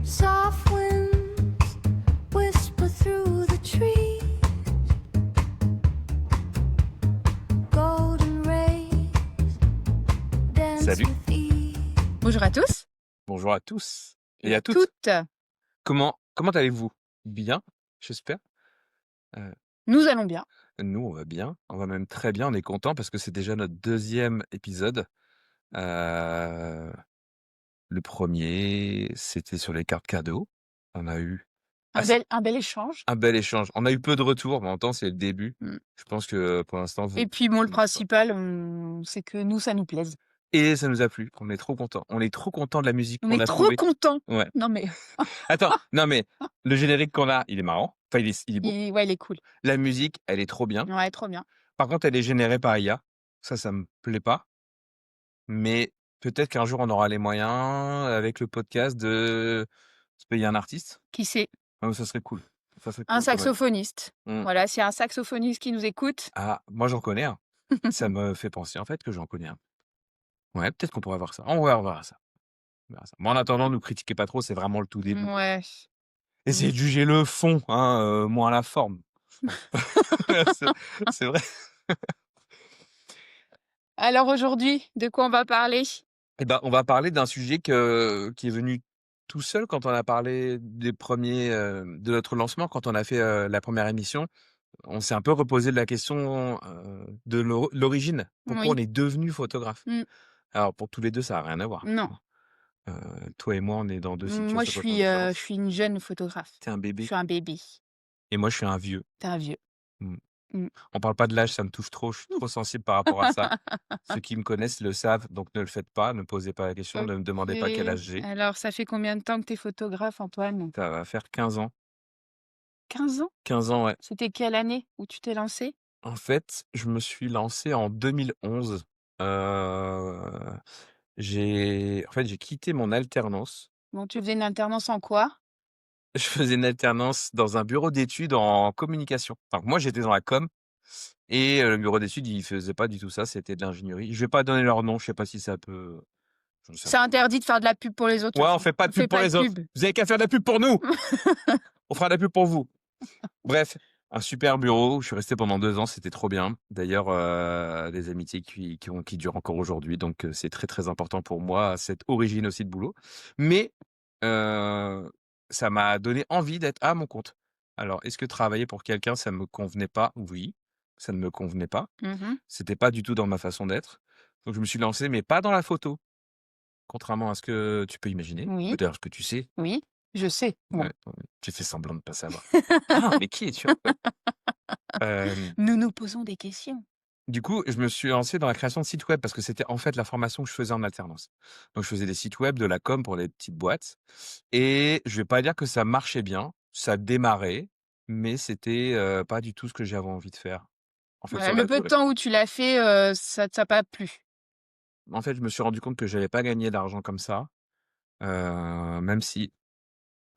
Soft winds whisper through the trees. Golden rays dance Salut, with ease. Bonjour à tous bonjour à tous et et à à toutes. toutes. Comment allez-vous? Bien, j'espère. Euh, Nous allons bien. nous, on va bien, on va même très bien, on est content parce que c'est déjà notre deuxième épisode. Euh, le premier, c'était sur les cartes cadeaux. On a eu assez- Un bel échange. un bel échange. On a eu peu de retours, mais en même temps, c'est le début. Mm. Je pense que pour l'instant, Et vous... puis bon, le vous- principal, c'est que nous, ça nous plaise. Et ça nous a plu. On est trop contents. On est trop contents de la musique On qu'on est a trop trouvée. contents. Ouais. Non mais, Attends, non mais le générique qu'on a, il est marrant. Enfin, il est beau. ouais, il est cool. La musique, elle est trop bien. Ouais, trop bien. Par contre, elle est générée par IA. Ça me plaît pas. Mais peut-être qu'un jour, on aura les moyens, avec le podcast, de se payer un artiste. Qui c'est? Ça serait cool. Ça serait Un cool quand même. saxophoniste. Mmh. Voilà, s'il y a un saxophoniste qui nous écoute. Ah, moi, j'en connais un. Ça me fait penser, en fait, que j'en connais un. Ouais, peut-être qu'on pourrait voir ça. On verra ça. On verra ça. Mais en attendant, ne critiquez pas trop, c'est vraiment le tout début. Ouais. Essayez de juger le fond, hein, moins la forme. C'est c'est vrai. Alors aujourd'hui, de quoi on va parler? Eh ben, on va parler d'un sujet qui est venu tout seul quand on a parlé des premiers, de notre lancement, quand on a fait, la première émission. On s'est un peu reposé la question, de l'origine. Pourquoi on Oui. est devenu photographe? Mm. Alors pour tous les 2, ça a rien à voir. Non. Toi et moi, on est dans 2 Moi, situations complètement différentes. je suis une jeune photographe. Tu es un Je bébé suis un bébé. et moi, je suis un vieux. T'es un vieux. Mmh. Mm. On parle pas de l'âge, ça me touche trop, je suis trop sensible par rapport à ça. Ceux qui me connaissent le savent, donc ne le faites pas, ne posez pas la question, ne me demandez pas quel Ok. âge j'ai. Alors, ça fait combien de temps que t'es photographe, Antoine? Ça va faire 15 ans. 15 ans? 15 ans, ouais. C'était quelle année où tu t'es lancé? En fait, je me suis lancé en 2011. J'ai quitté mon alternance. Bon, tu faisais une alternance en quoi? Je faisais une alternance dans un bureau d'études en communication. Enfin, moi, j'étais dans la com et le bureau d'études, il faisait pas du tout ça, c'était de l'ingénierie. Je vais pas donner leur nom, je sais pas si ça peut j'en sais C'est rien. interdit de faire de la pub pour les autres, de Ouais, toute on façon. fait pas de Fais pub pour pas les de autres. pub. Vous avez qu'à faire de la pub pour nous. On fera de la pub pour vous. Bref, un super bureau. Je suis resté pendant 2 ans, c'était trop bien. D'ailleurs, des amitiés qui durent encore aujourd'hui, donc c'est très, très important pour moi, cette origine aussi de boulot. Mais ça m'a donné envie d'être à mon compte. Alors, est-ce que travailler pour quelqu'un, ça me convenait pas? Oui, ça ne me convenait pas. Mmh. C'était pas du tout dans ma façon d'être. Donc je me suis lancé, mais pas dans la photo, contrairement à ce que tu peux imaginer, Oui, d'ailleurs ce que tu sais. oui, je sais. Bon, Ouais, ouais, tu fais semblant de pas savoir. Ah, mais qui es-tu en fait? Hem, nous nous posons des questions. du coup, je me suis lancé dans la création de sites web parce que c'était en fait la formation que je faisais en alternance. Donc je faisais des sites web, de la com pour les petites boîtes et je vais pas dire que ça marchait bien, ça démarrait, mais c'était, pas du tout ce que j'avais envie de faire, en fait, Voilà, sur le la peu de durée. temps où tu l'as fait, ça t'a pas plu? En fait, je me suis rendu compte que j'allais pas gagner d'argent comme ça, même si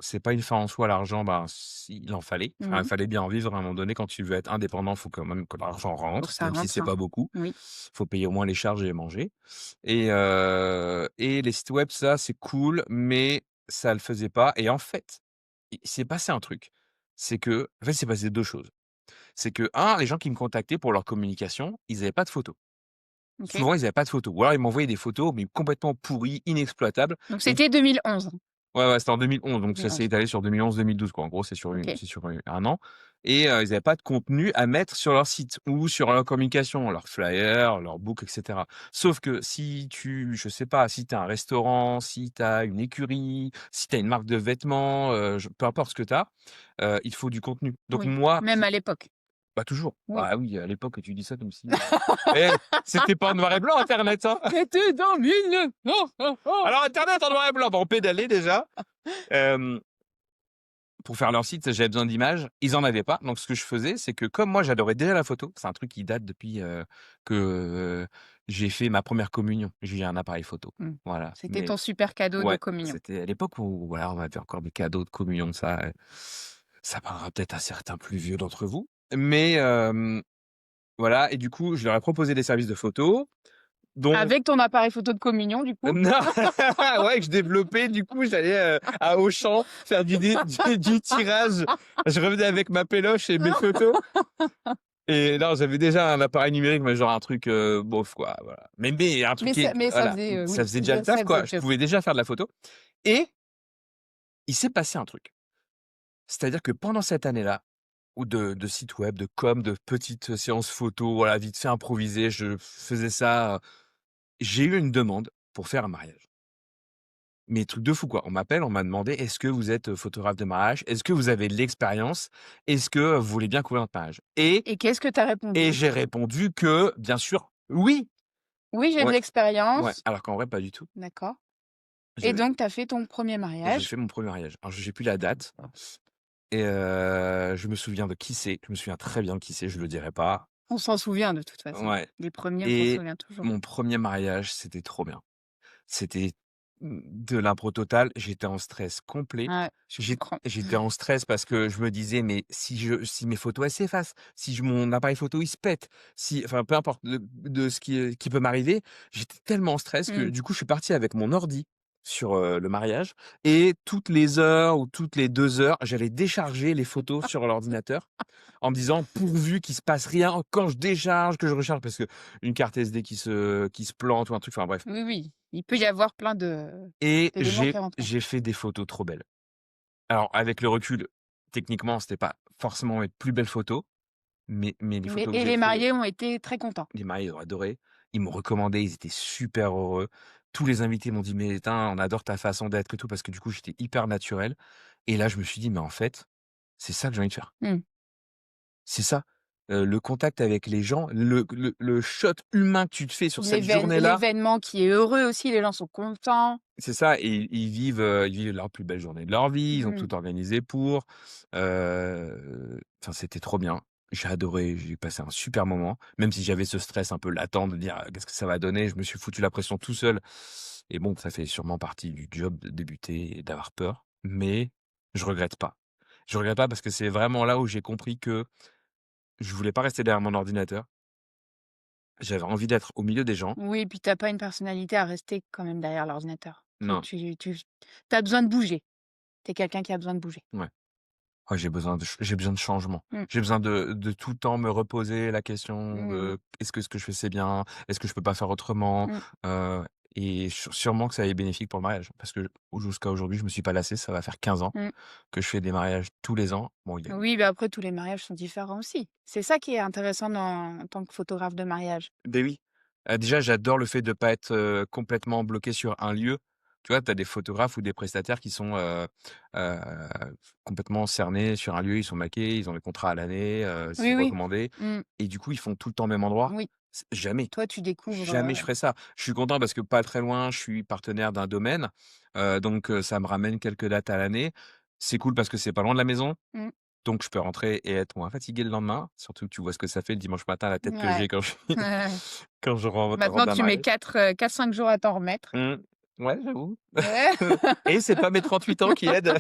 c'est pas une fin en soi l'argent, ben, il en fallait. Enfin, il Mmh. fallait bien en vivre à un moment donné. Quand tu veux être indépendant, il faut quand même que l'argent Faut que rentre, ça même si rentre, c'est hein. pas beaucoup. Oui. Faut payer au moins les charges et manger et les sites web, ça, c'est cool, mais ça le faisait pas et en fait, il s'est passé un truc. C'est que en fait, il s'est passé 2 choses. C'est que un, les gens qui me contactaient pour leur communication, ils avaient pas de photos. OK. Souvent, ils avaient pas de photos ou alors ils m'envoyaient des photos, mais complètement pourries, inexploitables Donc et c'était 2011? ouais, ouais, c'était en 2011, donc ça s'est 2011. étalé sur 2011-2012 quoi. En gros, OK. c'est sur, 1 an et ils avaient pas de contenu à mettre sur leur site ou sur leur communication, leurs flyers, leurs books et cetera. Sauf que si je sais pas, si tu as un restaurant, si tu as une écurie, si tu as une marque de vêtements, peu importe ce que tu as, il te faut du contenu. Donc Oui, moi même qui à l'époque? bah toujours. Oui. Ah oui, à l'époque, tu dis ça comme si, eh, c'était pas en noir et blanc internet, hein. C'était dans 1900. Alors internet en noir et blanc, bah on pédalait déjà. Hem Pour faire leur site, j'avais besoin d'images. Ils en avaient pas. Donc, ce que je faisais, c'est que comme moi, j'adorais déjà la photo, c'est un truc qui date depuis que j'ai fait ma première communion. J'ai eu un appareil photo. Mmh. Voilà. C'était Mais ton super cadeau de ouais, communion. c'était à l'époque où voilà, on avait encore des cadeaux de communion, ça. Ça parlera peut-être à certains plus vieux d'entre vous. Mais voilà, et du coup, je leur ai proposé des services de photo, dont Avec ton appareil photo de communion, du coup? non, ouais, que je développais. Du coup, j'allais à Auchan faire du tirage. Je revenais avec ma péloche et mes photos. Et non, j'avais déjà un appareil numérique, mais genre un truc bof, quoi. Voilà. Mais un truc qui Mais ça voilà, faisait, ça oui, faisait déjà le ça taf, faisait quoi. le Je job. pouvais déjà faire de la photo. Et il s'est passé un truc. C'est-à-dire que pendant cette année-là, ou de site web, de com, de petites séances photo, voilà, vite fait improvisées, je faisais ça. J'ai eu une demande pour faire un mariage. Mais truc de fou, quoi. On m'appelle, on m'a demandé: «Est-ce que vous êtes photographe de mariage? Est-ce que vous avez de l'expérience? Est-ce que vous voulez bien couvrir notre mariage?» Et qu'est-ce que tu as Et répondu? j'ai répondu que, bien sûr, oui! Oui, j'ai de Ouais, ouais, l'expérience. alors qu'en vrai, pas du tout. D'accord. Et J'avais donc, tu as fait ton premier j'ai mariage. fait mon premier mariage. Alors j'ai plus la date et je me souviens de qui c'est. Je me souviens très bien de qui c'est, je le dirai pas. On s'en souvient de toute façon. Ouais, Les premiers, on s'en et souvient toujours. mon premier mariage, c'était trop bien. C'était de l'impro totale. J'étais en stress complet. Ouais, je comprends. J'étais en stress parce que je me disais: «Mais si mes photos, elles s'effacent, si mon appareil photo, il se pète, si» enfin, peu importe de ce qui peut m'arriver. J'étais tellement en stress que Mmh. du coup, je suis parti avec mon ordi sur, le mariage, et toutes les heures ou toutes les 2 heures, j'allais décharger les photos sur l'ordinateur en me disant: «Pourvu qu'il se passe rien quand je décharge, que je recharge», parce qu'une carte SD qui se plante ou un truc, enfin bref. Oui, oui. Il peut y avoir plein de Et d'éléments qui rentrent en compte. j'ai fait des photos trop belles. Alors avec le recul, techniquement, c'était pas forcément mes plus belles photos, mais les Mais photos que et j'ai les fait, mariés ont été très contents. les mariés, ils ont adoré. Ils m'ont recommandé, ils étaient super heureux. Tous les invités m'ont dit: «Mais tain, on adore ta façon d'être et tout», parce que du coup, j'étais hyper naturel. Et là, je me suis dit: «Mais en fait, c'est ça que j'ai envie de faire. Mmh. C'est ça, le contact avec les gens, le shot humain que tu te fais sur cette journée-là». L'événement qui est heureux aussi, les gens sont contents. C'est ça, et ils vivent leur plus belle journée de leur vie, ils ont Mmh. tout organisé pour. Enfin, c'était trop bien. J'ai adoré, j'ai passé un super moment, même si j'avais ce stress un peu latent de dire: «Qu'est-ce que ça va donner?» Je me suis foutu la pression tout seul, et bon, ça fait sûrement partie du job de débuter et d'avoir peur, mais je regrette pas. Je regrette pas parce que c'est vraiment là où j'ai compris que je voulais pas rester derrière mon ordinateur. J'avais envie d'être au milieu des gens. Oui, puis tu as pas une personnalité à rester quand même derrière l'ordinateur. Non, Tu as besoin de bouger. Tu es quelqu'un qui a besoin de bouger. ouais. Ouais, j'ai besoin de changement. Mmh. J'ai besoin de tout le temps me reposer la question Mmh. de: «Est-ce que ce que je fais, c'est bien? Est-ce que je peux pas faire autrement?» Mmh. heu et sûrement que ça est bénéfique pour le mariage, parce que jusqu'à aujourd'hui, je me suis pas lassé. Ça va faire 15 ans Mmh. que je fais des mariages tous les ans. Bon, il y a Oui, bah, après tous les mariages sont différents aussi. C'est ça qui est intéressant en tant que photographe de mariage. beh, oui. Déjà, j'adore le fait de pas être, complètement bloqué sur un lieu. Tu vois, tu as des photographes ou des prestataires qui sont, heu, complètement cernés sur un lieu. Ils sont maqués, ils ont des contrats à l'année, ils Oui, sont oui. recommandés, Mmh. et du coup, ils font tout le temps au même endroit. Oui. Jamais. Toi, tu découvres, Jamais je ferais ça. Je suis content parce que pas très loin, je suis partenaire d'un domaine, donc ça me ramène quelques dates à l'année. C'est cool parce que c'est pas loin de la maison, mmh. donc je peux rentrer et être moins fatigué le lendemain. Surtout que tu vois ce que ça fait le dimanche matin, la tête que Ouais. j'ai quand je quand je rentre Maintenant, d'un tu mets mariage. 4-5 jours à t'en remettre. Mmh. Ouais, j'avoue. Ouais. Et c'est pas mes 38 ans qui aident,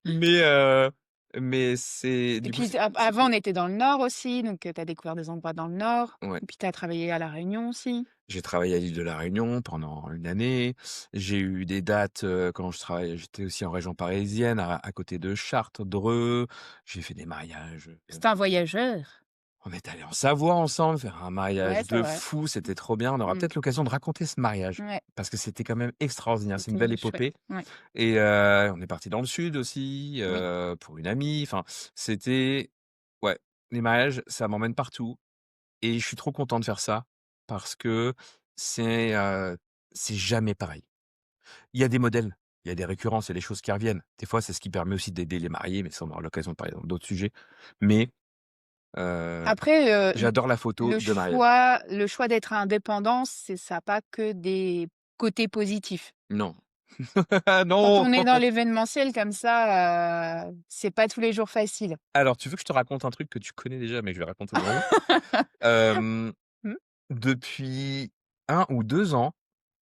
mais c'est Et du coup, puis c'est avant, cool. on était dans le nord aussi, donc tu as découvert des endroits dans le nord. Ouais. Et puis tu as travaillé à La Réunion aussi. J'ai travaillé à l'île de la Réunion pendant une année. J'ai eu des dates, quand j'étais aussi en région parisienne, à côté de Chartres, Dreux. J'ai fait des mariages, C'est un voyageur. on est allés en Savoie ensemble faire un Ouais, mariage c'est de vrai. fou, c'était trop bien. On aura Mmh. peut-être l'occasion de raconter ce mariage Ouais, parce que c'était quand même extraordinaire. C'est une belle c'était chouette. épopée, Ouais. et on est parti dans le sud aussi, Oui. pour une amie. Enfin, c'était ouais, les mariages, ça m'emmène partout, et je suis trop content de faire ça parce que c'est, heu, c'est jamais pareil. Il y a des modèles, il y a des récurrences, il y a des choses qui reviennent. Des fois, c'est ce qui permet aussi d'aider les mariés, mais ça, on aura l'occasion de parler dans d'autres sujets. Mais, heu, Après, j'adore la photo de mariage. le choix d'être indépendant, ça a pas que des côtés positifs. Non. Quand Non! on est dans l'événementiel comme ça, c'est pas tous les jours facile. Alors, tu veux que je te raconte un truc que tu connais déjà, mais que je vais raconter aujourd'hui? Hem, Mmh. depuis 1 ou 2 ans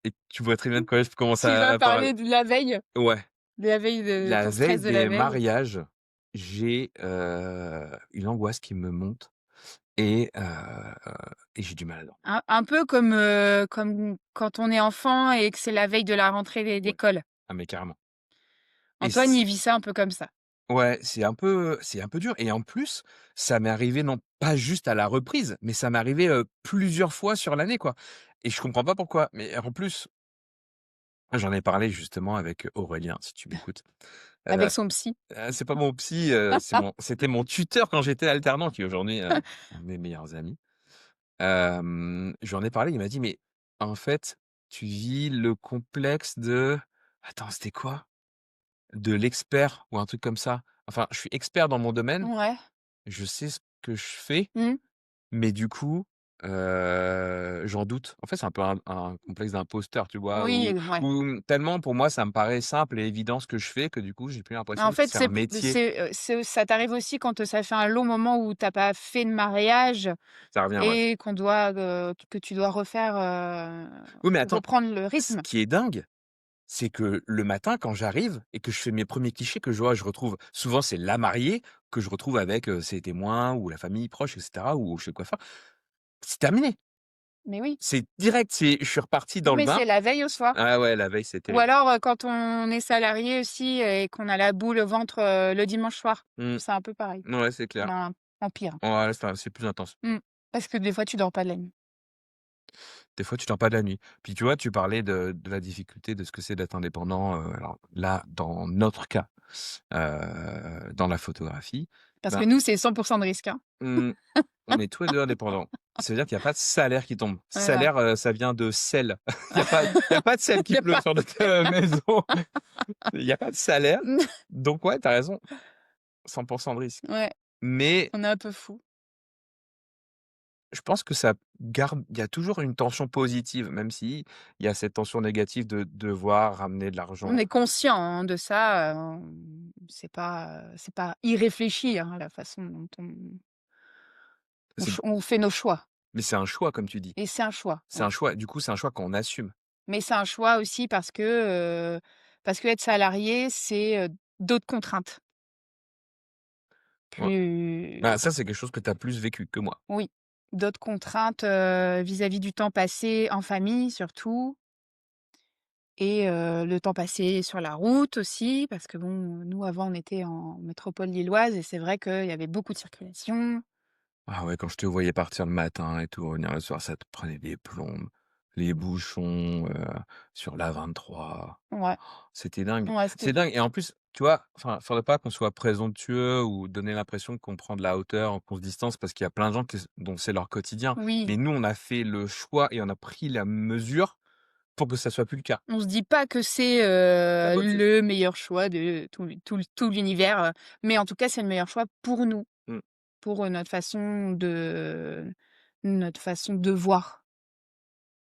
et tu vois très bien de quoi je commence Tu à vas parler. parler Ouais, de la veille de la ton veille stress de la des veille. mariages, j'ai, une angoisse qui me monte et heu et j'ai du mal à dormir. Un peu comme quand on est enfant et que c'est la veille de la rentrée Ouais. d'école. Ah mais carrément et Antoine, c il vit ça un peu comme ça. ouais, c'est un peu dur et en plus, ça m'est arrivé non pas juste à la reprise, mais ça m'est arrivé, plusieurs fois sur l'année, quoi et je comprends pas pourquoi. Mais en plus, j'en ai parlé justement avec Aurélien, si tu m'écoutes. Avec Heu son psy. c'est pas mon psy, c'était mon tuteur quand j'étais alternant qui est aujourd'hui, un de mes meilleurs amis. Je lui en ai parlé, il m'a dit: «Mais en fait, tu vis le complexe de» attends, c'était quoi? De l'expert ou un truc comme ça. Enfin, je suis expert dans mon domaine, Ouais. je sais ce que je fais, Mmh. mais du coup, j'en doute. En fait, c'est un peu un complexe d'imposteur, tu vois? Oui, ouais. Où tellement pour moi, ça me paraît simple et évident ce que je fais que du coup, j'ai plus En l'impression que fait, c'est un métier. ça t'arrive aussi quand, ça fait un long moment où tu as pas fait de mariage Ça revient, ouais. et que tu dois refaire, Oui, mais attends, reprendre le ce rythme. qui est dingue, c'est que le matin quand j'arrive et que je fais mes premiers clichés que je retrouve souvent c'est la mariée que je retrouve avec, ses témoins ou la famille proche et cetera ou chez le coiffeur. C'est terminé. Mais oui, C'est direct, je suis reparti dans le mais bain. c'est la veille au soir. Ah ouais, la veille, c'est Ou terrible. alors, quand on est salarié aussi et qu'on a la boule au ventre, le dimanche soir. Mmh. C'est un peu pareil, Ouais, c'est clair. mais en pire. Ouais, c'est plus intense. Mmh. Parce que des fois, tu dors pas de la nuit. Des fois, tu dors pas de la nuit. Puis tu vois, tu parlais de la difficulté de ce que c'est d'être indépendant, alors là, dans notre cas, dans la photographie, Parce que ben, nous, c'est 100 de risque, hein. mmh, on est tous les 2 indépendants. Ça veut dire qu'il y a pas de salaire qui tombe. Voilà. Salaire, ça vient de sel. Il y a pas de sel Il qui y a pleut pas sur notre, maison. Il y a pas de salaire. Donc ouais, tu as raison, 100 de risque. Ouais, Mais on est un peu fous. je pense que ça garde il y a toujours une tension positive, même si il y a cette tension négative de devoir ramener de On l'argent. est conscient, hein, de ça, c'est pas irréfléchi, hein, la façon dont C'est on fait nos choix mais c'est un choix comme tu dis. et c'est un choix, C'est ouais. un choix, du coup, c'est un choix qu'on assume. Mais c'est un choix aussi parce que être salarié, c'est, d'autres contraintes. Ouais. Plus Bah, ça, c'est quelque chose que tu as plus vécu que moi. Oui, d'autres contraintes, vis-à-vis du temps passé en famille surtout et le temps passé sur la route aussi parce que bon, nous avant on était en métropole lilloise et c'est vrai qu'il y avait beaucoup de circulation. Ah ouais, quand je te voyais partir le matin et tout, revenir le soir, ça te prenait des plombes. Les bouchons, sur l'A23. Ouais, C'était dingue. ouais, C'est dingue et en plus, tu vois, enfin, faudrait pas qu'on soit présomptueux ou donner l'impression qu'on prend de la hauteur, qu'on se distance parce qu'il y a plein de gens dont c'est leur quotidien. oui, Mais nous, on a fait le choix et on a pris la mesure pour que ça soit plus le cas. on se dit pas que c'est, La bonne chose. le meilleur choix de tout l'univers, mais en tout cas c'est le meilleur choix pour nous, Mmh, pour, notre façon de voir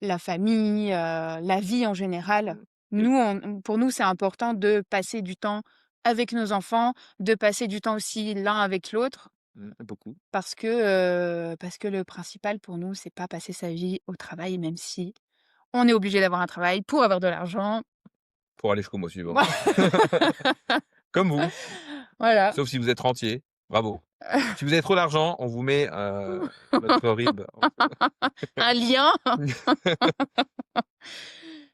la famille, la vie en général. mmh et Nous, pour nous, c'est important de passer du temps avec nos enfants, de passer du temps aussi l'un avec l'autre beaucoup. parce que le principal pour nous, c'est pas passer sa vie au travail, même si on est obligé d'avoir un travail pour avoir de l'argent. Pour aller jusqu'au mois suivant. Comme vous, Voilà. sauf si vous êtes rentier, bravo. Si vous avez trop d'argent, on vous met, notre RIB. Un lien.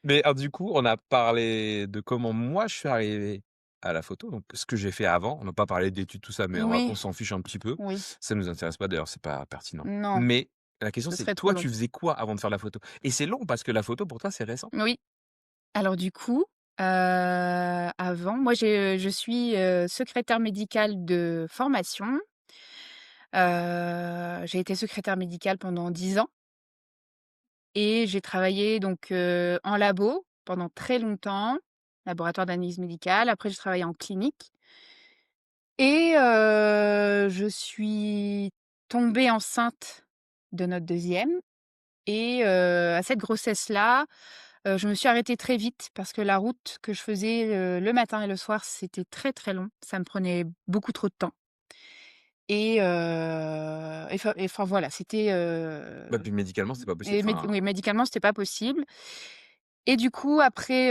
Mais alors du coup, on a parlé de comment moi je suis arrivé à la photo, donc ce que j'ai fait avant. On n'a pas parlé d'études, tout ça, mais on Oui, s'en fiche un petit peu. oui. Ça nous intéresse pas d'ailleurs, c'est pas pertinent. Non, Mais la question ce c'est serait trop toi, long. tu faisais quoi avant de faire la photo? Et c'est long parce que la photo pour toi, c'est récent? Oui. Alors du coup, avant, moi je suis, secrétaire médicale de formation. J'ai été secrétaire médicale pendant 10 ans et j'ai travaillé donc, en labo pendant très longtemps, laboratoire d'analyse médicale. Après j'ai travaillé en clinique et je suis tombée enceinte de notre deuxième et à cette grossesse-là, je me suis arrêtée très vite parce que la route que je faisais, le matin et le soir, c'était très, très long. Ça me prenait beaucoup trop de temps et enfin voilà, c'était, Bah, puis médicalement, c'est pas possible. et Enfin, oui, médicalement, c'était pas possible et du coup après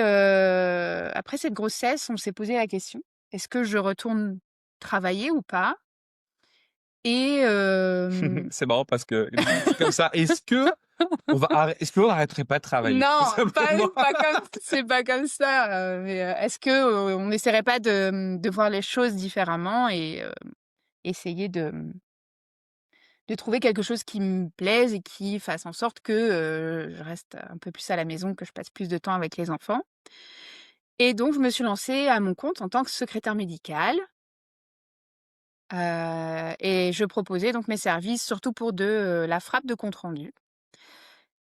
cette grossesse, on s'est posé la question: «Est-ce que je retourne travailler ou pas?» et c'est marrant parce que dit comme ça, est-ce qu'on arrêterait pas de travailler? Tout non, simplement. pas comme c'est pas comme ça, mais est-ce que, on n'essaierait pas de voir les choses différemment et essayer de trouver quelque chose qui me plaise et qui fasse en sorte que, je reste un peu plus à la maison, que je passe plus de temps avec les enfants et donc je me suis lancée à mon compte en tant que secrétaire médicale, et je proposais donc mes services surtout pour la frappe de compte rendu.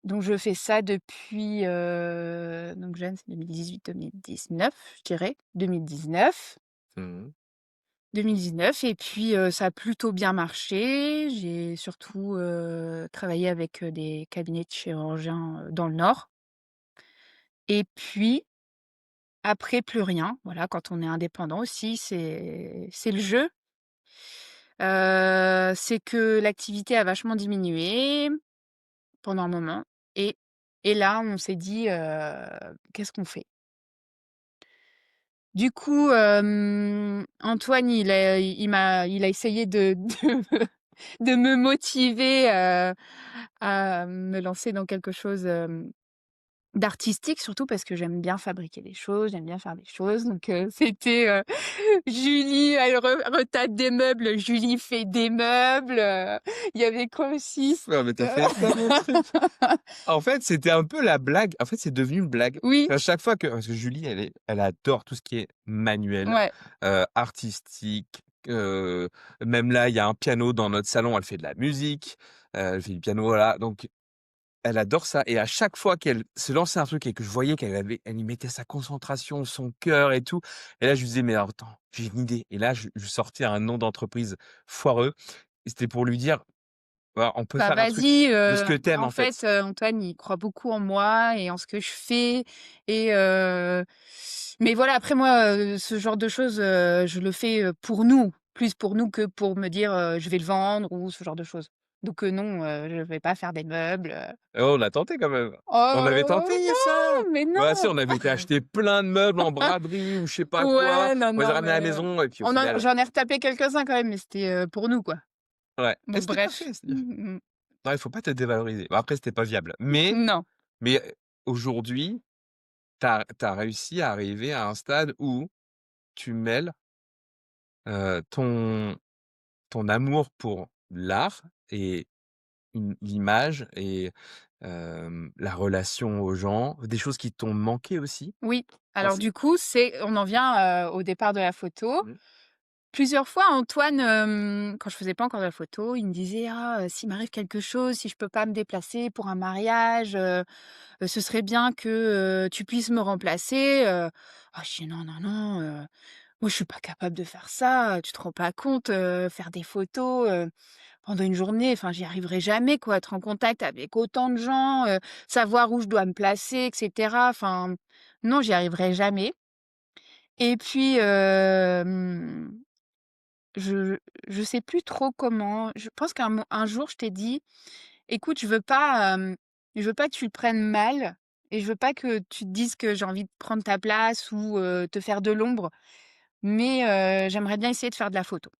Donc je fais ça depuis, donc jeune, c'est 2018-2019, je dirais, 2019. Mmh. 2019 et puis, ça a plutôt bien marché. J'ai surtout, travaillé avec, des cabinets de chirurgiens, dans le Nord et puis après plus rien. Voilà, quand on est indépendant aussi, c'est le jeu. C'est que l'activité a vachement diminué pendant un moment et là, on s'est dit: «Qu'est-ce qu'on fait?» Du coup, Antoine, il a essayé de me motiver, à me lancer dans quelque chose, d'artistique, surtout parce que j'aime bien fabriquer des choses, j'aime bien faire des choses donc c'était, Julie, elle retape des meubles, Julie fait des meubles, il y avait quoi aussi? Ouais, mais tu fait tellement de trucs. En fait, c'était un peu la blague. En fait, c'est devenu une blague. Oui, À chaque fois que parce que Julie, elle adore tout ce qui est manuel, ouais, artistique, même là, il y a un piano dans notre salon, elle fait de la musique, elle fait du piano, voilà, donc elle adore ça et à chaque fois qu'elle se lançait un truc et que je voyais elle y mettait sa concentration, son cœur et tout et là, je lui disais: «Mais alors attends, j'ai une idée» et là, je sortais un nom d'entreprise foireux et c'était pour lui dire: «Bah, on peut bah, faire un truc vas-y, de ce que t'aimes en en fait». fait, Antoine, il croit beaucoup en moi et en ce que je fais et mais voilà, après moi, ce genre de choses, je le fais, pour nous, plus pour nous que pour me dire, je vais le vendre ou ce genre de choses. Donc non, je vais pas faire des meubles, Oh, on a tenté quand même. On avait Oh tenté ça. non, mais Bah, si, non! on avait été acheter plein de meubles en braderie ou je sais pas quoi. Ouais, non, On les a non, ramenés à la mais maison et puis au on en final j'en ai retapé quelques-uns quand même, mais c'était, pour nous, quoi. ouais et Bon c'était bref. parfait, c'est-à-dire Mmh mh. non, il faut pas te dévaloriser. Bah, après, c'était pas viable. Mais Non. mais aujourd'hui, tu as réussi à arriver à un stade où tu mêles, ton amour pour l'art et l'image et la relation aux gens, des choses qui t'ont manqué aussi? Oui, Ah alors c'est du coup, on en vient, au départ de la photo. mmh. Plusieurs fois, Antoine, quand je faisais pas encore de la photo, il me disait: «Ah, s'il m'arrive quelque chose, si je peux pas me déplacer pour un mariage, ce serait bien que, tu puisses me remplacer», je dis: «Non, non, non, moi je suis pas capable de faire ça, tu te rends pas compte, faire des photos, pendant une journée, enfin j'y arriverai jamais quoi, être en contact avec autant de gens, savoir où je dois me placer et cetera, enfin non, j'y arriverai jamais» et puis, je je sais plus trop comment. Je pense un jour, je t'ai dit: «Écoute, je veux pas que tu le prennes mal et je veux pas que tu te dises que j'ai envie de prendre ta place ou, te faire de l'ombre, mais j'aimerais bien essayer de faire de la photo».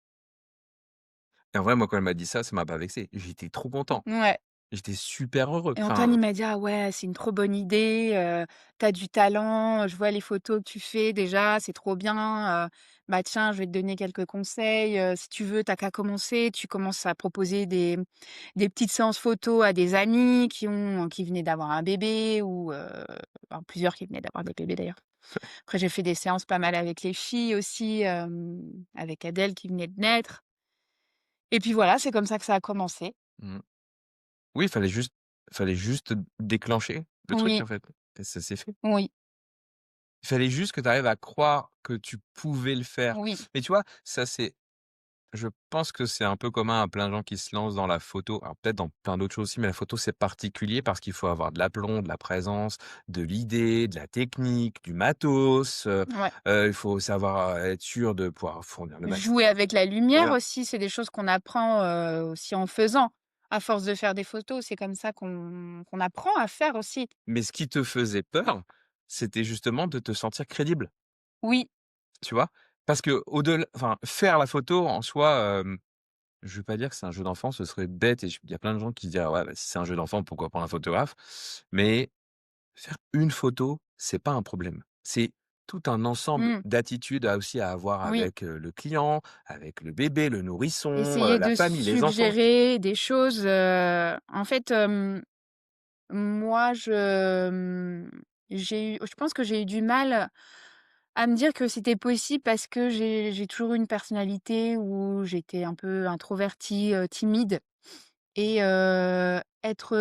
Et en vrai, moi, quand elle m'a dit ça m'a pas vexé. J'étais trop content. Ouais. J'étais super heureux. Et Antoine, Enfin, il m'a dit: «Ah ouais, c'est une trop bonne idée, tu du talent, je vois les photos que tu fais déjà, c'est trop bien, bah, tiens, je vais te donner quelques conseils, si tu veux, tu qu'à commencer, tu commences à proposer des petites séances photos à des amis qui venaient d'avoir un bébé ou enfin plusieurs qui venaient d'avoir des bébés d'ailleurs». Après j'ai fait des séances pas mal avec les filles aussi, avec Adèle qui venait de naître et puis voilà, c'est comme ça que ça a commencé. mmh, oui, il fallait juste déclencher le truc, Oui, en fait et ça s'est fait. oui, Il fallait juste que tu arrives à croire que tu pouvais le faire. oui, Mais tu vois, ça, c'est Je pense que c'est un peu commun à plein de gens qui se lancent dans la photo. Alors peut-être dans plein d'autres choses aussi, mais la photo, c'est particulier parce qu'il faut avoir de l'aplomb, de la présence, de l'idée, de la technique, du matos, Ouais. il faut savoir, être sûr de pouvoir fournir le max Jouer avec la lumière voilà. aussi, c'est des choses qu'on apprend, aussi en faisant. À force de faire des photos, c'est comme ça qu'on apprend à faire aussi. Mais ce qui te faisait peur, c'était justement de te sentir crédible, Oui, tu vois? Parce que au-delà enfin, faire la photo en soi, je veux pas dire que c'est un jeu d'enfant, ce serait bête et il y a plein de gens qui se disent: «Ah ouais, bah, si c'est un jeu d'enfant, pourquoi prendre un photographe?» Mais faire une photo, c'est pas un problème. C'est tout un ensemble mmh, d'attitudes à aussi à avoir oui. avec, le client, avec le bébé, le nourrisson, Essayer la de famille, les enfants. suggérer des choses, en fait, moi je pense que j'ai eu du mal à me dire que c'était possible parce que j'ai toujours eu une personnalité où j'étais un peu introvertie, timide et être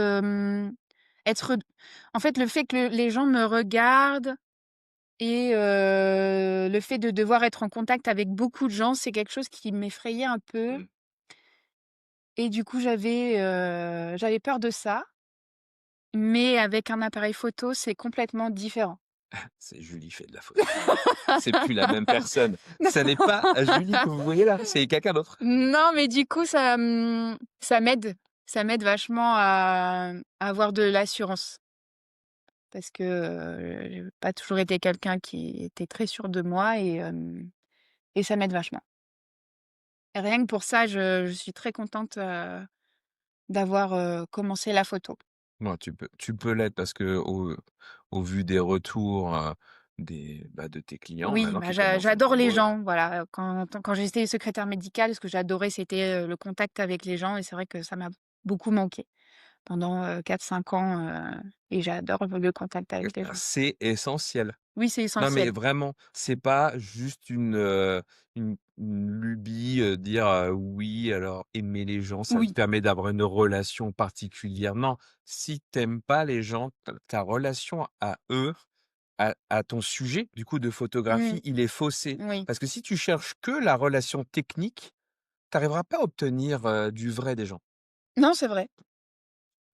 en fait, le fait que les gens me regardent et le fait de devoir être en contact avec beaucoup de gens, c'est quelque chose qui m'effrayait un peu Mmh. et du coup, j'avais peur de ça, mais avec un appareil photo, c'est complètement différent. C'est Julie fait de la photo. C'est plus la même personne. Ça n'est pas Julie que vous voyez là, c'est quelqu'un d'autre. Non, mais du coup, ça m'aide. Ça m'aide vachement à avoir de l'assurance parce que, j'ai pas toujours été quelqu'un qui était très sûr de moi et ça m'aide vachement. Et rien que pour ça, je suis très contente, d'avoir, commencé la photo. Non, tu peux l'être parce qu'au vu des retours, de tes clients Oui, maintenant bah, qui commencent à être j'adore les nombreux. gens, voilà, quand j'étais secrétaire médicale, ce que j'adorais, c'était, le contact avec les gens et c'est vrai que ça m'a beaucoup manqué pendant, 4-5 ans, et j'adore le contact avec les gens. C'est essentiel. Oui, c'est Non, mais essentiel. vraiment, c'est pas juste une lubie, dire, «Oui, alors aimer les gens, ça te Oui. permet d'avoir une relation particulière». Non, si t'aimes pas les gens, ta relation à eux, à ton sujet, du coup, de Mmh. photographie, il est faussé. Oui. Parce que si tu cherches que la relation technique, tu arriveras pas à obtenir, du vrai des gens. Non, c'est vrai.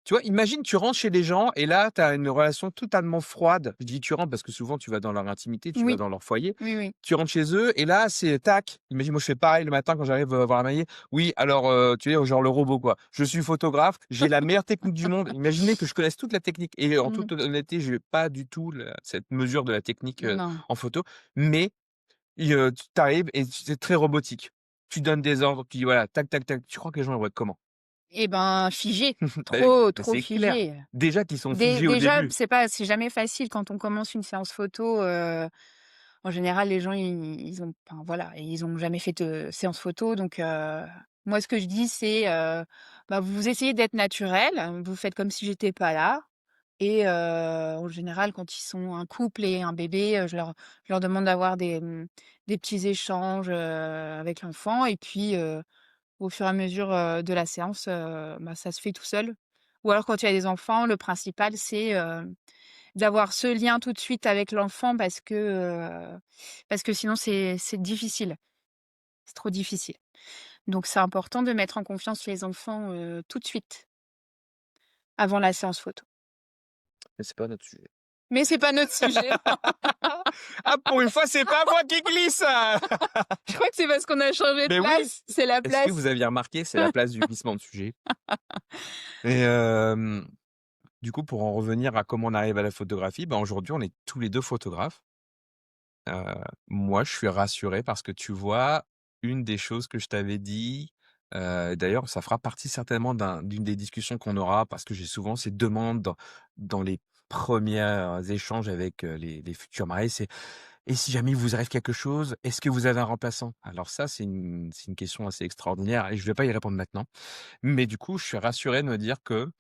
Tu vois, imagine, tu rentres chez des gens et là, tu as une relation totalement froide. Je dis tu rentres parce que souvent tu vas dans leur intimité, tu vas Oui. dans leur foyer. Oui, oui. Tu rentres chez eux et là, c'est tac. Imagine, moi, je fais pareil le matin quand j'arrive, voir la mariée. Oui, alors, tu es genre le robot, quoi. Je suis photographe, j'ai la meilleure technique du monde. Imaginez que je connaisse toute la technique et en Mmh. toute honnêteté, j'ai pas du tout cette mesure de la technique, Non. en photo. Mais tu arrives et c'est très robotique. Tu donnes des ordres, tu dis voilà, tac, tac, tac. Tu crois que les gens ils vont être comment? Et ben, figé, Bah oui, trop, bah trop c'est clair. figé. Déjà qu'ils sont figés au Déjà, début. c'est jamais facile quand on commence une séance photo, en général, les gens, ils ont enfin, voilà, ils ont jamais fait de séance photo donc moi, ce que je dis, c'est, bah, vous essayez d'être naturel, vous faites comme si j'étais pas là et en général, quand ils sont un couple et un bébé, je leur demande d'avoir des petits échanges, avec l'enfant et puis, au fur et à mesure, de la séance, bah, ça se fait tout seul. Ou alors quand il y a des enfants, le principal, c'est, d'avoir ce lien tout de suite avec l'enfant parce que sinon c'est difficile, c'est trop difficile. Donc c'est important de mettre en confiance les enfants, tout de suite, avant la séance photo. Mais c'est pas notre sujet. Mais c'est pas notre sujet. Ah, pour une fois, c'est pas moi qui glisse! Je crois que c'est parce qu'on a changé de Mais oui! place, c'est la Est-ce que place. vous aviez remarqué, c'est la place du glissement de sujet et du coup, pour en revenir à comment on arrive à la photographie, ben, aujourd'hui, on est tous les 2 photographes. Heu, Moi, je suis rassuré parce que tu vois, une des choses que je t'avais dit, d'ailleurs, ça fera partie certainement d'une des discussions qu'on aura parce que j'ai souvent ces demandes dans les premiers échanges avec, les futurs mariés, c'est: «Et si jamais il vous arrive quelque chose, est-ce que vous avez un remplaçant?» Alors ça, c'est une question assez extraordinaire et je vais pas y répondre maintenant. Mais du coup, je suis rassuré de me dire que,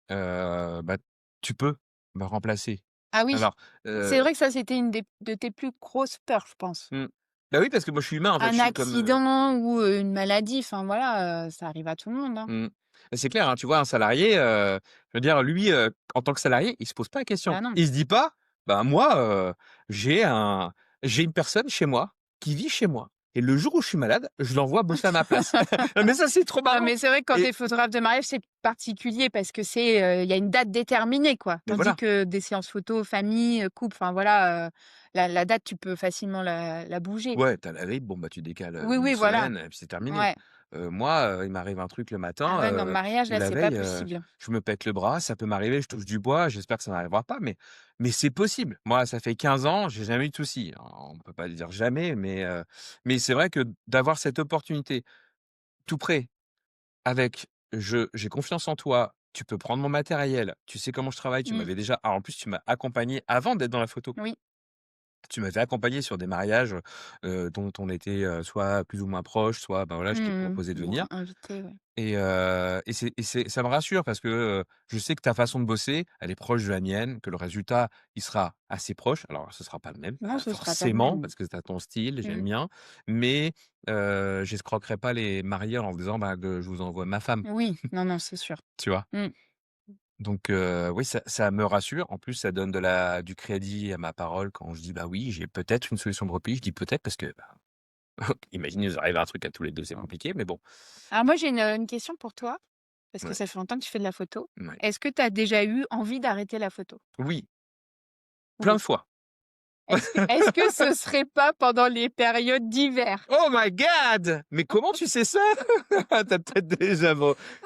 bah, tu peux me remplacer. Ah oui, Alors, c'est vrai que ça, c'était une de tes plus grosses peurs, je pense. mmh, bah, oui, parce que moi, je suis humain, en fait, Un je suis comme, accident ou, une maladie, enfin voilà, ça arrive à tout le monde, hein. mmh, bah, c'est clair, hein, tu vois, un salarié, je veux dire, lui, en tant que salarié, il se pose pas la question. Bah non. Il se dit pas: «Bah, moi, j'ai une personne chez moi qui vit chez moi». et le jour où je suis malade, je l'envoie bosser à ma place. Non, mais ça, c'est trop Non, marrant. mais c'est vrai que quand tu Et es photographe de mariage, c'est particulier parce que il y a une date déterminée, quoi. mais Tandis voilà. que des séances photo, famille, couple, enfin voilà, la date, tu peux facilement la bouger. Ouais, tu as la grippe, bon, bah, tu décales, Oui, d'1 oui, voilà. semaine et puis c'est terminé. Ouais. Moi, il m'arrive un truc le Ah matin, ouais, non, mariage, ou là, la c'est pas veille, possible. je me pète le bras, ça peut m'arriver, je touche du bois, j'espère que ça n'arrivera pas, mais c'est possible. Moi, ça fait 15 ans, j'ai jamais eu de soucis. Alors, on peut pas dire jamais, mais c'est vrai que d'avoir cette opportunité tout près avec j'ai confiance en toi, tu peux prendre mon matériel, tu sais comment je travaille, tu Mmh. m'avais déjà en plus, tu m'as accompagné avant d'être dans la photo. Oui. Tu m'avais accompagné sur des mariages, dont on était, soit plus ou moins proches, soit, ben, voilà, je t'ai Mmh. proposé de Ou venir invité, ouais. et ça me rassure parce que, je sais que ta façon de bosser, elle est proche de la mienne, que le résultat, il sera assez proche. Alors ce sera pas le même, Non, ce sera pas le forcément, même. parce que tu as ton style, j'ai Mmh. le mien, mais j'escroquerai pas les mariés en disant, bah, que je vous envoie ma femme, Oui, non, non, c'est sûr. tu vois? Mmh. Donc oui, ça me rassure. En plus, ça donne du crédit à ma parole quand je dis: «Bah oui, j'ai peut-être une solution de repli». Je dis «peut-être» parce que, bah, imagine, il nous arrive un truc à tous les 2, c'est compliqué, mais bon. Alors moi, j'ai une question pour toi, parce que Ouais, ça fait longtemps que tu fais de la photo. ouais. Est-ce que tu as déjà eu envie d'arrêter la photo? Oui, plein de Oui. fois. Est-ce que ce serait pas pendant les périodes d'hiver? Oh my God! Mais comment tu sais ça? Tu peut-être déjà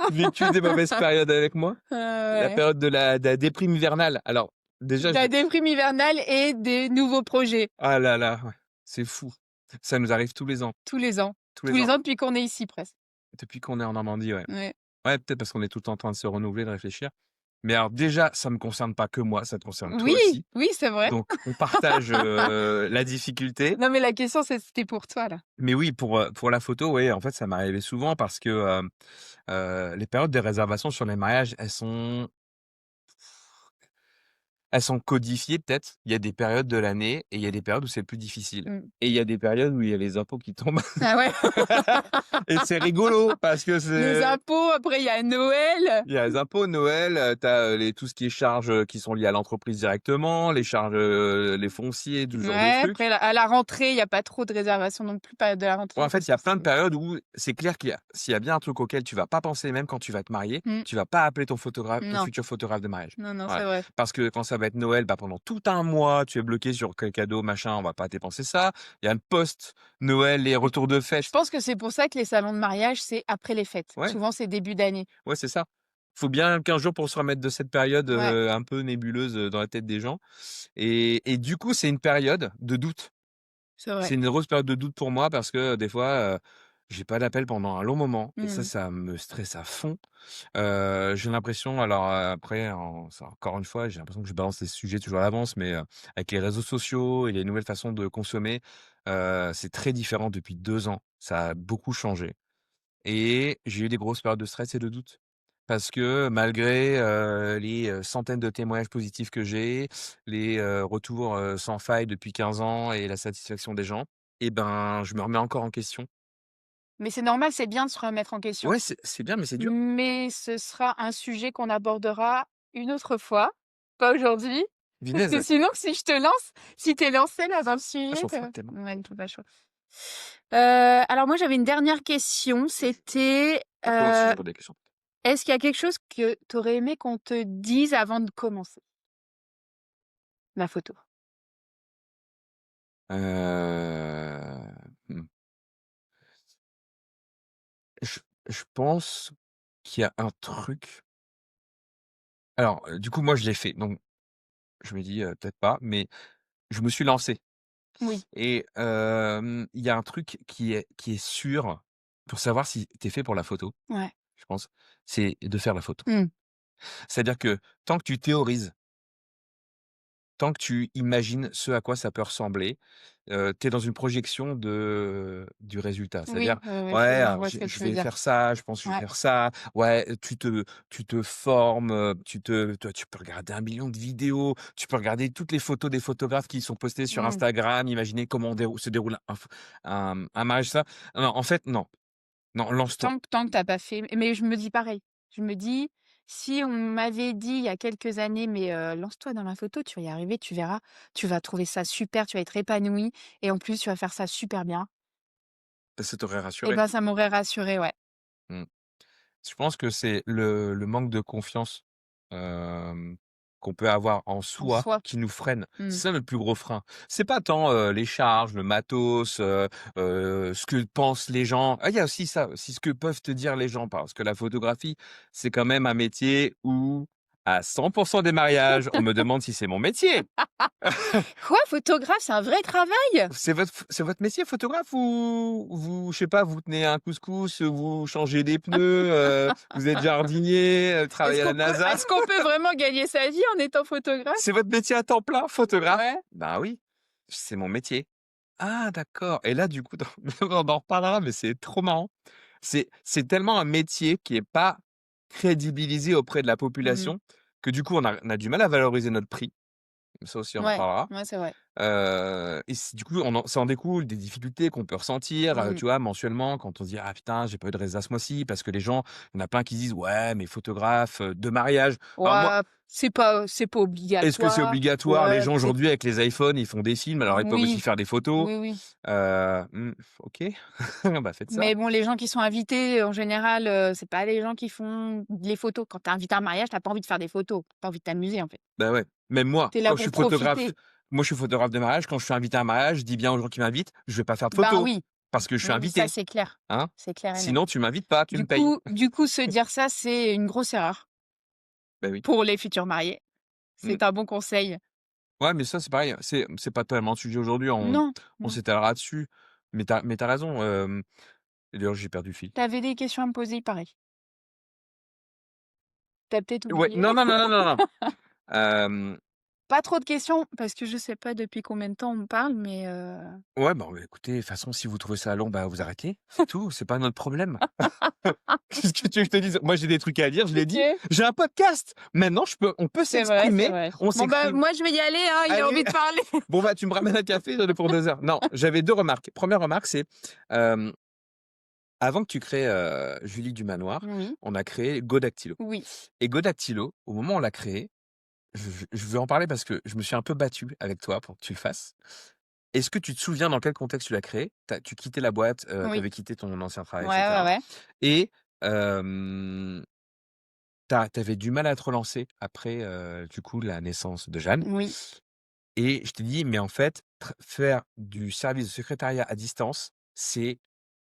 vécu des mauvaises périodes avec moi? La Ouais. période de la déprime hivernale. Alors déjà, De la déprime hivernale et des nouveaux projets, ah là là, ouais, c'est fou. Ça nous arrive tous les ans, tous les ans. tous Tous les ans, les ans depuis qu'on est ici presque. depuis qu'on est en Normandie, ouais. Ouais. Ouais, peut-être parce qu'on est tout le temps en train de se renouveler, de réfléchir. Mais alors déjà, ça me concerne pas que moi, ça te concerne toi Oui, aussi. oui, c'est vrai. Donc on partage, la difficulté. Non, mais la question, c'était pour toi, là. Mais oui, pour la photo, oui, en fait, ça m'est arrivé souvent parce que, les périodes de réservation sur les mariages, elles sont codifiées peut-être. Il y a des périodes de l'année et il y a des périodes où c'est plus difficile. Mmh. Et il y a des périodes où il y a les impôts qui tombent Ah ouais? et c'est rigolo parce que Les c'est impôts, après il y a Noël. il y a les impôts, Noël, tu as, les tout ce qui est charges, qui sont liées à l'entreprise directement, les charges, les fonciers, tout ce genre de Ouais, trucs. après à la rentrée, il y a pas trop de réservations non plus, période de la Ouais, rentrée en fait, il y parce a que plein de c'est périodes où c'est clair s'il y a bien un truc auquel tu vas pas penser, même quand tu vas te marier, mmh, tu vas pas appeler ton non, futur photographe de mariage. non, non, c'est Voilà. vrai. Parce que quand ça va être Noël, bah, pendant tout un mois, tu es bloqué sur quel cadeau, machin, on va pas dépenser ça. Il y a le post-Noël, les retours de Je fête. pense que c'est pour ça que les salons de mariage, c'est après les fêtes. Ouais, Souvent, c'est début d'année. ouais, c'est ça. Faut bien 15 jours pour se remettre de cette période, Ouais, un peu nébuleuse, dans la tête des gens et du coup, c'est une période de doute. c'est vrai. C'est une grosse période de doute pour moi parce que des fois, j'ai pas d'appel pendant un long moment et Mmh. ça me stresse à fond. J'ai l'impression alors, après ça encore une fois, j'ai l'impression que je balance les sujets toujours à l'avance, mais, avec les réseaux sociaux et les nouvelles façons de consommer, c'est très différent depuis 2 ans. Ça a beaucoup changé et j'ai eu des grosses périodes de stress et de doute. Parce que malgré, les, centaines de témoignages positifs que j'ai, les, retours, sans faille depuis 15 ans et la satisfaction des gens et ben, je me remets encore en question. Mais c'est normal, c'est bien de se remettre en question. Ouais, c'est bien, mais c'est dur. Mais ce sera un sujet qu'on abordera une autre fois, pas aujourd'hui. Parce que Punaise! sinon, si tu es lancé là dans le Ah, sujet, chaud froid tellement. ouais, tout va chaud. Alors moi, j'avais une dernière question, c'était, À toi aussi, j'aurais des questions. est-ce qu'il y a quelque chose que tu aurais aimé qu'on te dise avant de commencer la photo? Mmh, je je pense qu'il y a un truc alors, du coup, moi, je l'ai fait, donc je me dis, peut-être pas, mais je me suis lancé. Oui, Et il y a un truc qui est sûr pour savoir si tu es fait pour la photo, ouais. je pense, c'est de faire la photo. Mmh. C'est-à-dire que tant que tu théorises, tant que tu imagines ce à quoi ça peut ressembler, tu es dans une projection du résultat. C'est-à-dire: Oui, ouais, «Ouais, je alors vois ce que je tu veux vais dire. faire ça, je pense que je vais Ouais. faire ça». Ouais, tu te formes, toi, tu peux regarder 1 million de vidéos, tu peux regarder toutes les photos des photographes qui sont postées sur Mmh. Instagram, imaginer comment se déroule un mariage, ça. Non, en fait, non. Non, lance-toi. Tant que tu pas fait mais je me dis pareil. Je me dis: «Si on m'avait dit il y a quelques années: "Mais, lance-toi dans la photo, tu vas y arriver, tu verras, tu vas trouver ça super, tu vas être épanoui et en plus tu vas faire ça super bien"». Ça t'aurait Et rassuré. ben, ça m'aurait rassurée, ouais. Mmh. Je pense que c'est le manque de confiance, hem, qu'on peut avoir en En soi soi. qui nous freine. Mmh. C'est ça notre plus gros frein. C'est pas tant, les charges, le matos, ce que pensent les gens. Ah, il y a aussi ça, aussi ce que peuvent te dire les gens, parce que la photographie, c'est quand même un métier où, à 100 des mariages, on me demande si c'est mon métier. Quoi? Photographe, c'est un vrai travail? C'est votre métier, photographe, ou vous, je sais pas, vous tenez un couscous, vous changez des pneus, vous êtes jardinier, travaillez à la NASA? Est-ce qu'on peut vraiment gagner sa vie en étant photographe? C'est votre métier à temps plein, photographe? Ouais. Bah oui, c'est mon métier. Ah d'accord, et là du coup on en reparlera, mais c'est trop marrant. C'est tellement un métier qui est pas crédibilisé auprès de la Mmh. population que du coup on a du mal à valoriser notre prix. Ça aussi on en Ouais, parlera. ouais, c'est vrai. Et du coup, ça en découle des difficultés qu'on peut ressentir, Mmh. tu vois, mensuellement, quand on se dit: «Ah putain, j'ai pas eu de résa ce mois-ci», parce que les gens, il y en a plein qui disent: «Ouais, mais photographe, de mariage». Alors moi, Ouais, c'est pas est-ce que c'est obligatoire. obligatoire? Les Ouais, gens c'est aujourd'hui avec les iPhones, ils font des films, alors ils peuvent aussi oui, faire des photos. oui, oui. OK, bah faites ça. Mais bon, les gens qui sont invités, en général, c'est pas les gens qui font les photos. Quand tu es invité à un mariage, tu as pas envie de faire des photos. Tu as envie de t'amuser, en fait. Bah ouais, même moi, Tu es là quand je pour suis photographe profiter. de mariage, quand je suis invité à un mariage, je dis bien aux gens qui m'invitent: «Je vais pas faire de Ben photos, oui, parce que je suis ça, invité, c'est clair. hein. C'est clair et net. Sinon tu m'invites pas, tu me Du payes». coup du coup, se dire ça, c'est une grosse erreur Bah oui. pour les futurs mariés. Mmh. C'est un bon conseil. Ouais, mais ça, c'est pareil, c'est pas tellement le sujet aujourd'hui, on Non, on non. s'étalera dessus, mais tu as raison, et d'ailleurs, j'ai perdu le fil. Tu avais des questions à me poser, il paraît. Tu as peut-être Ouais, oublié? non, non, non, non, non, non. Hem, Pas trop de questions, parce que je sais pas depuis combien de temps on parle, mais ouais, bah, écoutez, de toute façon, si vous trouvez ça long, bah, vous arrêtez, c'est tout, c'est pas notre problème. Qu'est-ce que tu veux que je te dise? Moi, j'ai des trucs à dire, je l'ai dit. OK. J'ai un podcast! Maintenant, on peut C'est vrai, c'est s'exprimer, vrai. on Bon, bah, s'exprime. moi, je vais y aller, hein, il a Allez, envie de parler. bon, bah, tu me ramènes un café, j'en ai pour 2 heures. Non, j'avais 2 remarques. Première remarque, c'est, hem avant que tu crées, Julie du Manoir, Oui, on a créé Godactylo, oui, et Godactylo, au moment où on l'a créé, je veux en parler parce que je me suis un peu battu avec toi pour que tu le fasses. Est-ce que tu te souviens dans quel contexte tu l'as créé? Tu quittais la boîte, tu oui. avais quitté ton ancien travail, Ouais, et ouais, cetera, ouais. et hem, tu avais du mal à te relancer après, du coup, la naissance de Jeanne, Oui, et je t'ai dit: «Mais en fait, faire du service de secrétariat à distance, c'est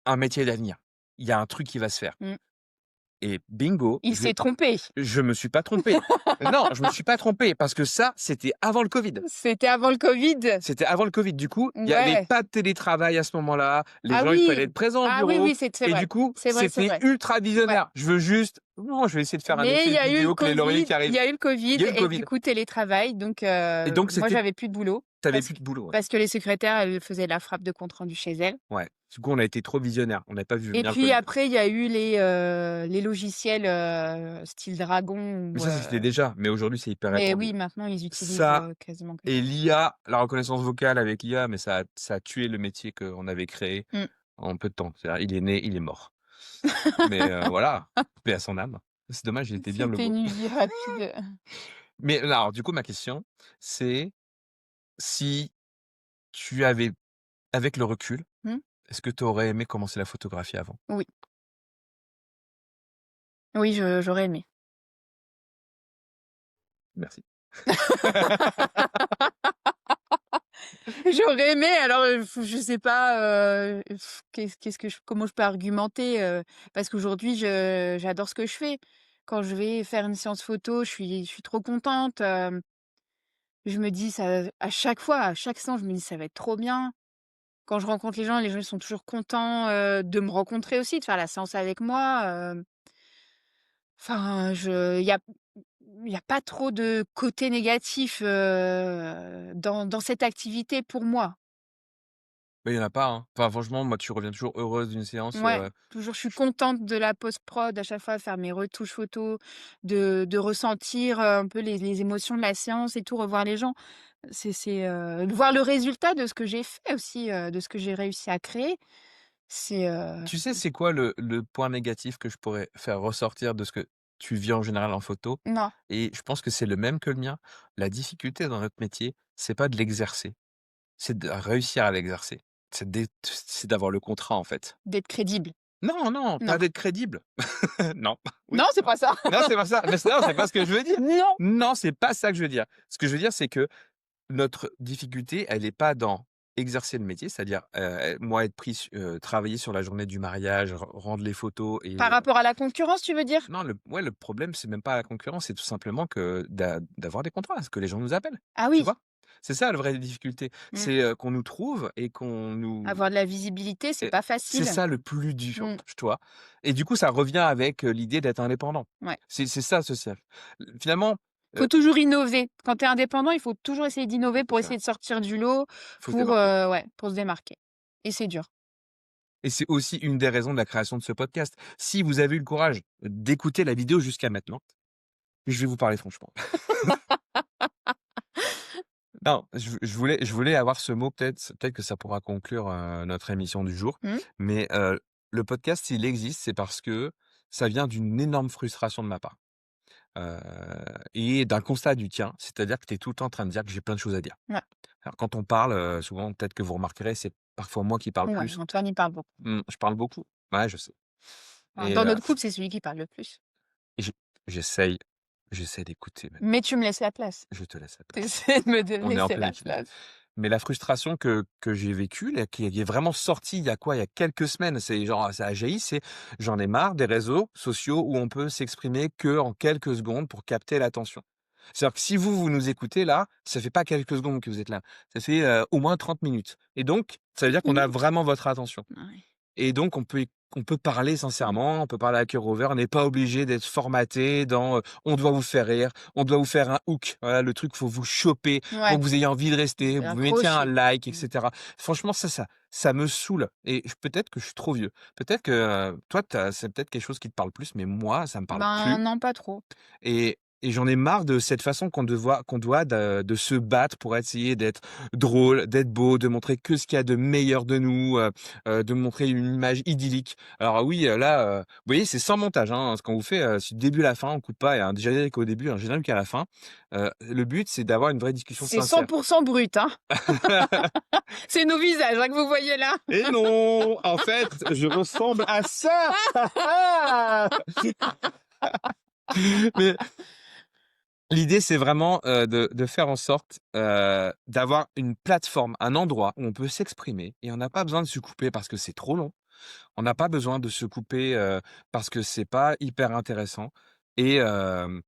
un métier d'avenir. Il y a un truc qui va se faire». mmh. Et bingo, Il s'est trompé. je me suis pas trompé. Non, je me suis pas trompé parce que ça, c'était avant le Covid. C'était avant le Covid. C'était avant le Covid. Du coup, il y avait Ouais. pas de télétravail à ce moment-là. Les Ah gens, il fallait oui! être présent au Ah oui, bureau, oui, c'est et vrai. du coup, C'est vrai, c'est c'était vrai. ultra Ouais. visionnaire. Je veux juste non, je vais essayer de faire un Mais il effet y a eu le vidéo que les lauriers Covid qui il arrivent. y a eu le Covid Il y a eu le et Covid, du coup télétravail, donc et donc moi c'était j'avais plus de boulot tu avais parce plus que de boulot, ouais. parce que les secrétaires, elles faisaient la frappe de compte rendu chez elles. Ouais. Du coup, on a été trop visionnaires. On n'a pas vu Et venir le puis Covid. après, il y a eu les logiciels, style Dragon Mais ou ça existait déjà, mais aujourd'hui, c'est hyper mais répandu. oui, maintenant ils utilisent, Ça quasiment que et ça. l'IA, la reconnaissance vocale avec l'IA, mais ça a tué le métier qu'on avait créé Mmh. en peu de temps. C'est-à-dire, il est né, il est mort. Mais voilà, paix à son âme. C'est dommage, il était bien le C'était logo. une vie rapide. Mais alors, du coup, ma question, c'est si tu avais, avec le recul, Mmh? est-ce que tu aurais aimé commencer la photographie avant? Oui. Oui, j'aurais aimé. Merci. J'aurais aimé alors, je sais pas, qu'est-ce que je comment je peux argumenter, parce qu'aujourd'hui j'adore ce que je fais. Quand je vais faire une séance photo, je suis trop contente, je me dis ça à chaque fois, à chaque séance, je me dis: «Ça va être trop bien». Quand je rencontre les gens, ils sont toujours contents, de me rencontrer aussi, de faire la séance avec moi, enfin il y a pas trop de côté négatif, dans cette activité pour moi. Mais il y en a pas, hein. Enfin, franchement, moi, tu reviens toujours heureuse d'une séance, Ouais, toujours, je suis contente de la post-prod à chaque fois, faire mes retouches photos, de ressentir, un peu les émotions de la séance et tout, revoir les gens. De voir le résultat de ce que j'ai fait aussi, de ce que j'ai réussi à créer. C'est, Tu sais, c'est quoi le point négatif que je pourrais faire ressortir de ce que tu vis en général en photo? non, Et je pense que c'est le même que le mien. La difficulté dans notre métier, c'est pas de l'exercer, c'est de réussir à l'exercer. c'est d'avoir le contrat, en fait. D'être crédible. Non, non, pas Non. d'être crédible. Non, oui. Non, c'est pas ça. Non, c'est pas ça. Mais non, c'est pas ce que je veux dire. Non. Non, c'est pas ça que je veux dire. Ce que je veux dire, c'est que notre difficulté, elle est pas dans exercer le métier, c'est-à-dire, moi être pris travailler sur la journée du mariage, rendre les photos et Par rapport à la concurrence, tu veux dire? non, le problème, c'est même pas la concurrence, c'est tout simplement que d'avoir des contrats, que les gens nous appellent, Ah tu oui, vois? C'est ça la vraie difficulté. Mmh. C'est, qu'on nous trouve et qu'on nous avoir de la visibilité, c'est et pas c'est facile. ça le plus dur, Mmh. tu vois? Et du coup, ça revient avec, l'idée d'être indépendant. Ouais. C'est ça ce cercle. Finalement, Faut toujours innover. Quand tu es indépendant, il faut toujours essayer d'innover pour c'est ça, essayer de sortir du lot, faut se démarquer. pour se démarquer. Et c'est dur. Et c'est aussi une des raisons de la création de ce podcast. Si vous avez eu le courage d'écouter la vidéo jusqu'à maintenant, je vais vous parler franchement. Non, je voulais avoir ce mot, peut-être que ça pourra conclure, notre émission du jour. Mmh. Mais, le podcast, s'il existe, c'est parce que ça vient d'une énorme frustration de ma part, heu et d'un constat du tien. C'est-à-dire que tu es tout le temps en train de dire que j'ai plein de choses à dire. Ouais. Alors quand on parle, souvent, peut-être que vous remarquerez, c'est parfois moi qui parle Ouais, plus. Antoine, il parle beaucoup. Je parle beaucoup. Ouais, je sais et Dans notre couple, c'est celui qui parle le plus. et j'essaye j'essaie d'écouter maintenant. Mais tu me laisses la place. Je te laisse la Tu place. essaies de me On est en laisser plein la équilibre. place. Mais la frustration que j'ai vécue, là, qui est vraiment sortie il y a quoi? Il y a quelques semaines, c'est genre ça a jailli, c'est j'en ai marre des réseaux sociaux où on peut s'exprimer qu'en quelques secondes pour capter l'attention. C'est-à-dire que si vous nous écoutez là, ça fait pas quelques secondes que vous êtes là, ça fait, au moins 30 minutes et donc ça veut dire qu'on a vraiment votre attention. Ouais. Et donc on peut parler sincèrement, on peut parler à cœur ouvert, on n'est pas obligé d'être formaté dans, on doit vous faire rire, on doit vous faire un hook. Voilà le truc, faut vous choper pour Ouais, que vous ayez envie de rester, c'est vous mettiez un accroché. like et Mmh. cetera. Franchement ça me saoule et peut-être que je suis trop vieux. Peut-être que, toi c'est peut-être quelque chose qui te parle plus, mais moi ça me parle Ben, plus non, pas trop. et j'en ai marre de cette façon qu'on doit de se battre pour essayer d'être drôle, d'être beau, de montrer que ce qu'il y a de meilleur de nous, de montrer une image idyllique. Alors oui, là, vous voyez, c'est sans montage, hein, ce qu'on vous fait, du début à la fin, on coupe pas, il y a un générique au début, un générique à la fin. Le but, c'est d'avoir une vraie discussion C'est sincère. 100% brut, hein. C'est nos visages, hein, que vous voyez là. Et non, en fait, je ressemble à ça. Mais l'idée, c'est vraiment, de faire en sorte, d'avoir une plateforme, un endroit où on peut s'exprimer et on n'a pas besoin de se couper parce que c'est trop long. On n'a pas besoin de se couper, parce que c'est pas hyper intéressant et hem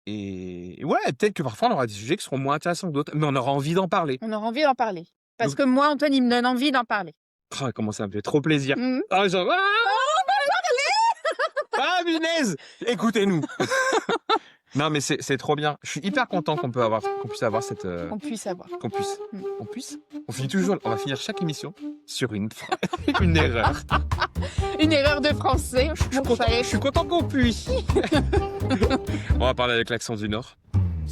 et ouais, peut-être que parfois on aura des sujets qui seront moins intéressants que d'autres, mais on aura envie d'en parler. On aura envie d'en parler. Parce Donc que moi, Antoine, il me donne envie d'en parler. oh, comment ça me fait trop plaisir. Mmh. Ah genre ah punaise! Écoutez-nous. Non, mais c'est trop bien. Je suis hyper content qu'on puisse avoir cette, On puisse avoir. on finit toujours on va finir chaque émission sur une une erreur. Une erreur de français. Je suis content qu'on puisse. On va parler avec l'accent du Nord.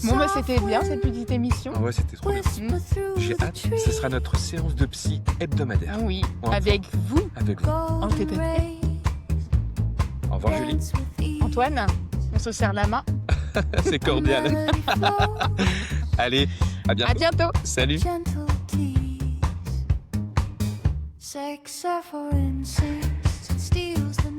Bon, bah, c'était bien cette petite émission. Ah ouais, c'était trop bien. Whisper through J'ai the hâte. Ce trees. sera notre séance de psy hebdomadaire. Oui, On va avec vous, avec vous. Golden tête. rays Au revoir, Julie. dance with ease. Antoine. On se serre la main. C'est cordial. Melody flows, Allez, à À bientôt. bientôt. Salut. gentle tease. Sex for insects, it steals the